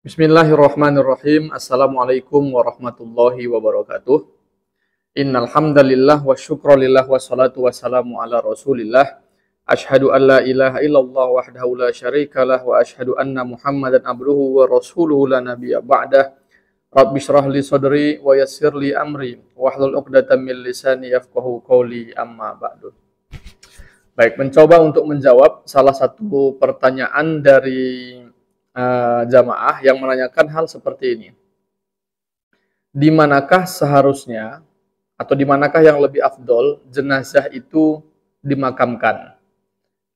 Bismillahirrahmanirrahim. Assalamualaikum warahmatullahi wabarakatuh. Innal hamdalillah wa syukralillah wassalatu wassalamu ala Rasulillah. Asyhadu an la ilaha illallah wahdahu la syarikalah wa asyhadu anna Muhammadan abduhu wa rasuluhu la nabiyya ba'dah. Rabbi shrah li sadri wa yassir li amri wahlul 'uqdatam min lisani yafqahu qawli amma ba'du. Baik, mencoba untuk menjawab salah satu pertanyaan dari jamaah yang menanyakan hal seperti ini. Di manakah seharusnya atau di manakah yang lebih afdol jenazah itu dimakamkan?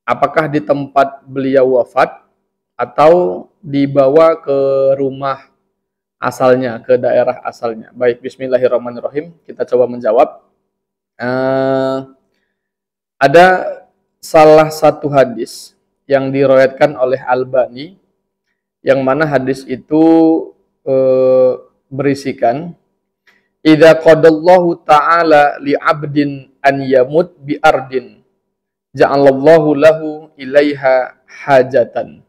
Apakah di tempat beliau wafat atau dibawa ke rumah asalnya, ke daerah asalnya? Baik, bismillahirrahmanirrahim. Kita coba menjawab. Ada salah satu hadis yang diriwayatkan oleh Albani, yang mana hadis itu berisikan idza qadallahu ta'ala li 'abdin an yamut bi ardin ja'alallahu lahu ilaiha hajatan,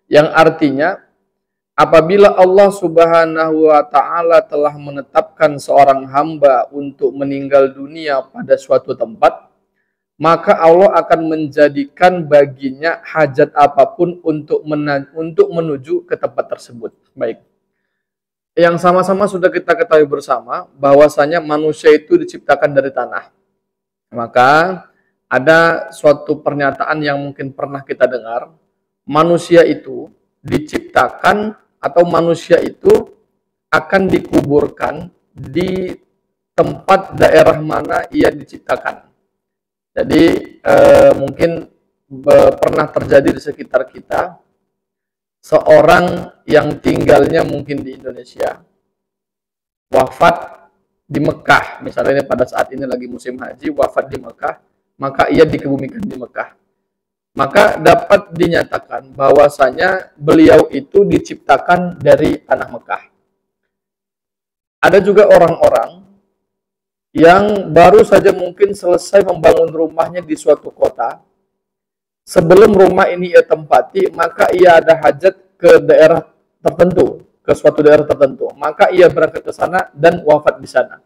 yang artinya apabila Allah Subhanahu wa taala telah menetapkan seorang hamba untuk meninggal dunia pada suatu tempat, maka Allah akan menjadikan baginya hajat apapun untuk menuju ke tempat tersebut. Baik. Yang sama-sama sudah kita ketahui bersama bahwasanya manusia itu diciptakan dari tanah. Maka ada suatu pernyataan yang mungkin pernah kita dengar, manusia itu diciptakan atau manusia itu akan dikuburkan di tempat daerah mana ia diciptakan. Jadi mungkin pernah terjadi di sekitar kita seorang yang tinggalnya mungkin di Indonesia wafat di Mekah, misalnya pada saat ini lagi musim haji, wafat di Mekah, maka ia dikebumikan di Mekah. Maka dapat dinyatakan bahwasanya beliau itu diciptakan dari tanah Mekah. Ada juga orang-orang yang baru saja mungkin selesai membangun rumahnya di suatu kota. Sebelum rumah ini ia tempati, maka ia ada hajat ke daerah tertentu, ke suatu daerah tertentu. Maka ia berangkat ke sana dan wafat di sana.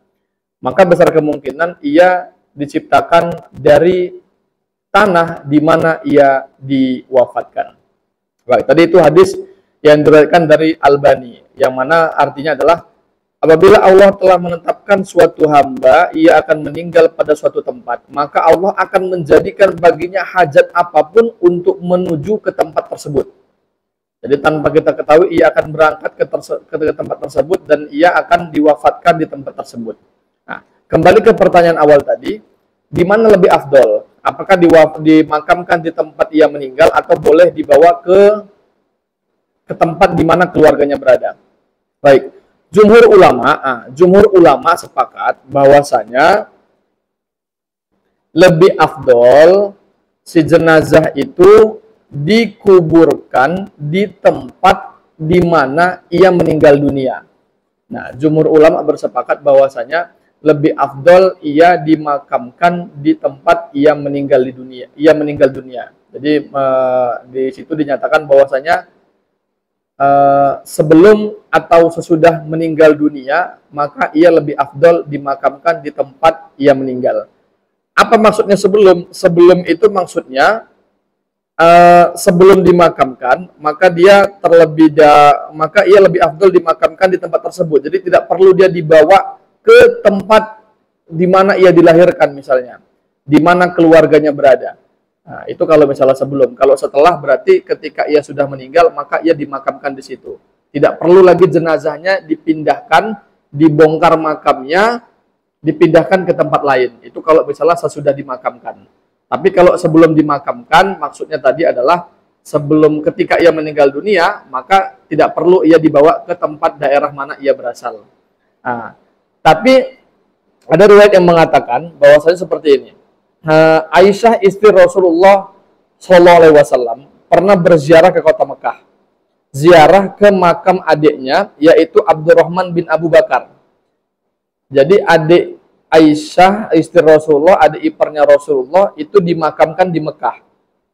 Maka besar kemungkinan ia diciptakan dari tanah di mana ia diwafatkan. Baik, tadi itu hadis yang diriwayatkan dari Albani, yang mana artinya adalah apabila Allah telah menetapkan suatu hamba, ia akan meninggal pada suatu tempat, maka Allah akan menjadikan baginya hajat apapun untuk menuju ke tempat tersebut. Jadi tanpa kita ketahui, ia akan berangkat ke tempat tersebut dan ia akan diwafatkan di tempat tersebut. Nah, kembali ke pertanyaan awal tadi, di mana lebih afdol? Apakah dimakamkan di tempat ia meninggal atau boleh dibawa ke tempat di mana keluarganya berada? Baik. Jumhur ulama sepakat bahwasanya lebih afdol si jenazah itu dikuburkan di tempat di mana ia meninggal dunia. Nah, jumhur ulama bersepakat bahwasanya lebih afdol ia dimakamkan di tempat ia meninggal dunia. Jadi di situ dinyatakan bahwasanya sebelum atau sesudah meninggal dunia, maka ia lebih afdol dimakamkan di tempat ia meninggal. Apa maksudnya sebelum? Sebelum itu maksudnya sebelum dimakamkan, maka ia lebih afdol dimakamkan di tempat tersebut. Jadi tidak perlu dia dibawa ke tempat di mana ia dilahirkan misalnya, di mana keluarganya berada. Nah, itu kalau misalnya sebelum. Kalau setelah berarti ketika ia sudah meninggal, maka ia dimakamkan di situ. Tidak perlu lagi jenazahnya dipindahkan, dibongkar makamnya, dipindahkan ke tempat lain. Itu kalau misalnya sesudah dimakamkan. Tapi kalau sebelum dimakamkan, maksudnya tadi adalah sebelum ketika ia meninggal dunia, maka tidak perlu ia dibawa ke tempat daerah mana ia berasal. Nah, tapi ada riwayat yang mengatakan bahwasanya seperti ini. Aisyah istri Rasulullah SAW pernah berziarah ke kota Mekah, ziarah ke makam adiknya yaitu Abdurrahman bin Abu Bakar. Jadi adik Aisyah istri Rasulullah, adik iparnya Rasulullah itu dimakamkan di Mekah.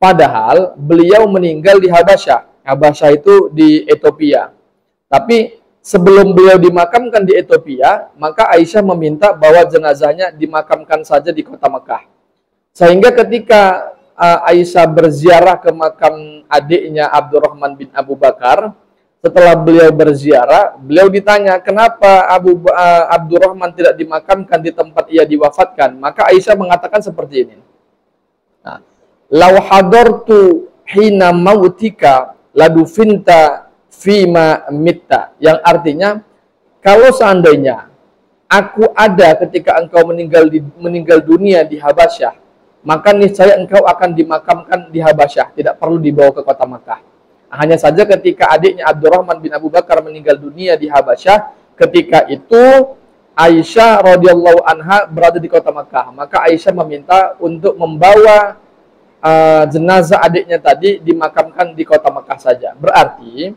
Padahal beliau meninggal di Habasyah. Habasyah itu di Ethiopia. Tapi sebelum beliau dimakamkan di Ethiopia, maka Aisyah meminta bahwa jenazahnya dimakamkan saja di kota Mekah. Sehingga ketika Aisyah berziarah ke makam adiknya Abdurrahman bin Abu Bakar, setelah beliau berziarah, beliau ditanya, kenapa Abdurrahman tidak dimakamkan di tempat ia diwafatkan? Maka Aisyah mengatakan seperti ini. Nah, lau hadartu hina mautika ladufinta fima mitta. Yang artinya, kalau seandainya aku ada ketika engkau meninggal dunia di Habasyah, maka niscaya engkau akan dimakamkan di Habasyah, tidak perlu dibawa ke kota Makkah. Hanya saja ketika adiknya Abdurrahman bin Abu Bakar meninggal dunia di Habasyah, ketika itu Aisyah radhiyallahu anha berada di kota Makkah, maka Aisyah meminta untuk membawa jenazah adiknya tadi dimakamkan di kota Makkah saja. Berarti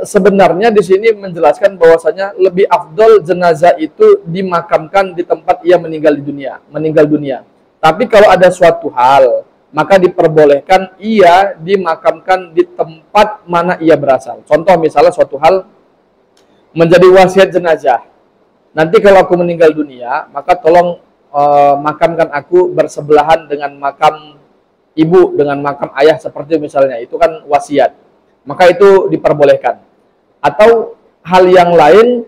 sebenarnya di sini menjelaskan bahwasanya lebih afdol jenazah itu dimakamkan di tempat ia meninggal dunia. Tapi kalau ada suatu hal, maka diperbolehkan ia dimakamkan di tempat mana ia berasal. Contoh misalnya suatu hal menjadi wasiat jenazah. Nanti kalau aku meninggal dunia, maka tolong makamkan aku bersebelahan dengan makam ibu, dengan makam ayah, seperti misalnya. Itu kan wasiat. Maka itu diperbolehkan. Atau hal yang lain,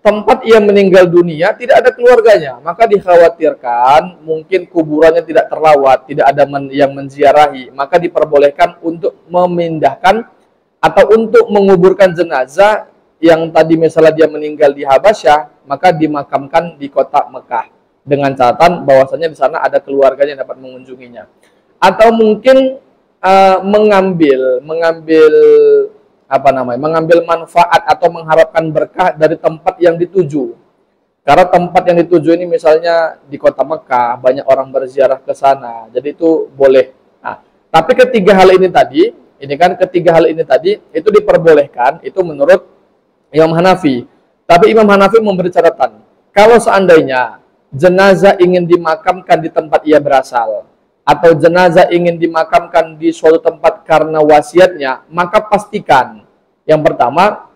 tempat ia meninggal dunia tidak ada keluarganya, maka dikhawatirkan mungkin kuburannya tidak terawat, tidak ada yang menziarahi, maka diperbolehkan untuk memindahkan atau untuk menguburkan jenazah yang tadi misalnya dia meninggal di Habasyah, maka dimakamkan di kota Mekah dengan catatan bahwasanya di sana ada keluarganya yang dapat mengunjunginya. Atau mungkin mengambil manfaat atau mengharapkan berkah dari tempat yang dituju. Karena tempat yang dituju ini misalnya di kota Mekah, banyak orang berziarah ke sana. Jadi itu boleh. Nah, tapi ketiga hal ini tadi itu diperbolehkan, itu menurut Imam Hanafi. Tapi Imam Hanafi memberi catatan, kalau seandainya jenazah ingin dimakamkan di tempat ia berasal, atau jenazah ingin dimakamkan di suatu tempat karena wasiatnya, maka pastikan yang pertama,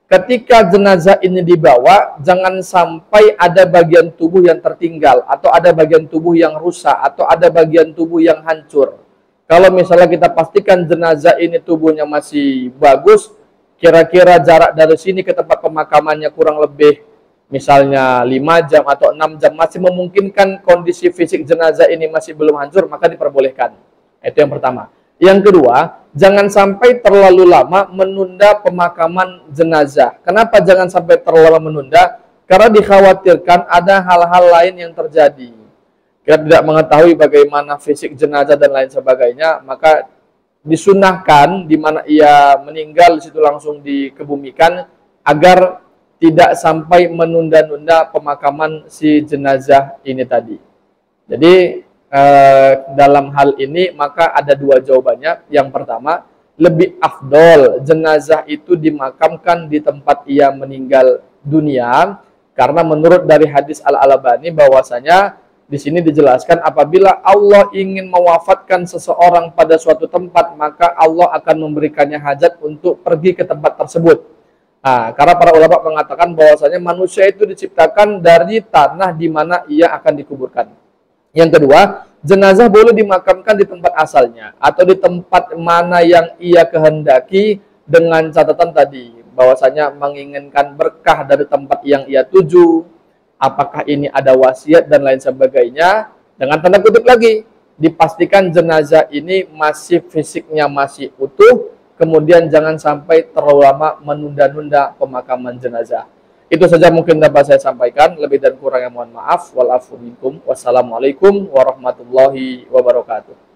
ketika jenazah ini dibawa, jangan sampai ada bagian tubuh yang tertinggal, atau ada bagian tubuh yang rusak, atau ada bagian tubuh yang hancur. Kalau misalnya kita pastikan jenazah ini tubuhnya masih bagus, kira-kira jarak dari sini ke tempat pemakamannya kurang lebih misalnya 5 jam atau 6 jam, masih memungkinkan kondisi fisik jenazah ini masih belum hancur, maka diperbolehkan. Itu yang pertama. Yang kedua, jangan sampai terlalu lama menunda pemakaman jenazah. Kenapa jangan sampai terlalu lama menunda? Karena dikhawatirkan ada hal-hal lain yang terjadi. Kita tidak mengetahui bagaimana fisik jenazah dan lain sebagainya, maka disunahkan di mana ia meninggal di situ langsung dikebumikan agar tidak sampai menunda-nunda pemakaman si jenazah ini tadi. Jadi dalam hal ini maka ada dua jawabannya. Yang pertama, lebih afdol jenazah itu dimakamkan di tempat ia meninggal dunia, karena menurut dari hadis Al-Albani bahwasanya di sini dijelaskan apabila Allah ingin mewafatkan seseorang pada suatu tempat, maka Allah akan memberikannya hajat untuk pergi ke tempat tersebut. Nah, karena para ulama mengatakan bahwasanya manusia itu diciptakan dari tanah di mana ia akan dikuburkan. Yang kedua, jenazah boleh dimakamkan di tempat asalnya atau di tempat mana yang ia kehendaki, dengan catatan tadi bahwasanya menginginkan berkah dari tempat yang ia tuju, apakah ini ada wasiat dan lain sebagainya. Dengan tanda kutip lagi, dipastikan jenazah ini masih fisiknya masih utuh. Kemudian jangan sampai terlalu lama menunda-nunda pemakaman jenazah. Itu saja mungkin dapat saya sampaikan. Lebih dan kurangnya mohon maaf. Wal afu minkum. Wassalamualaikum warahmatullahi wabarakatuh.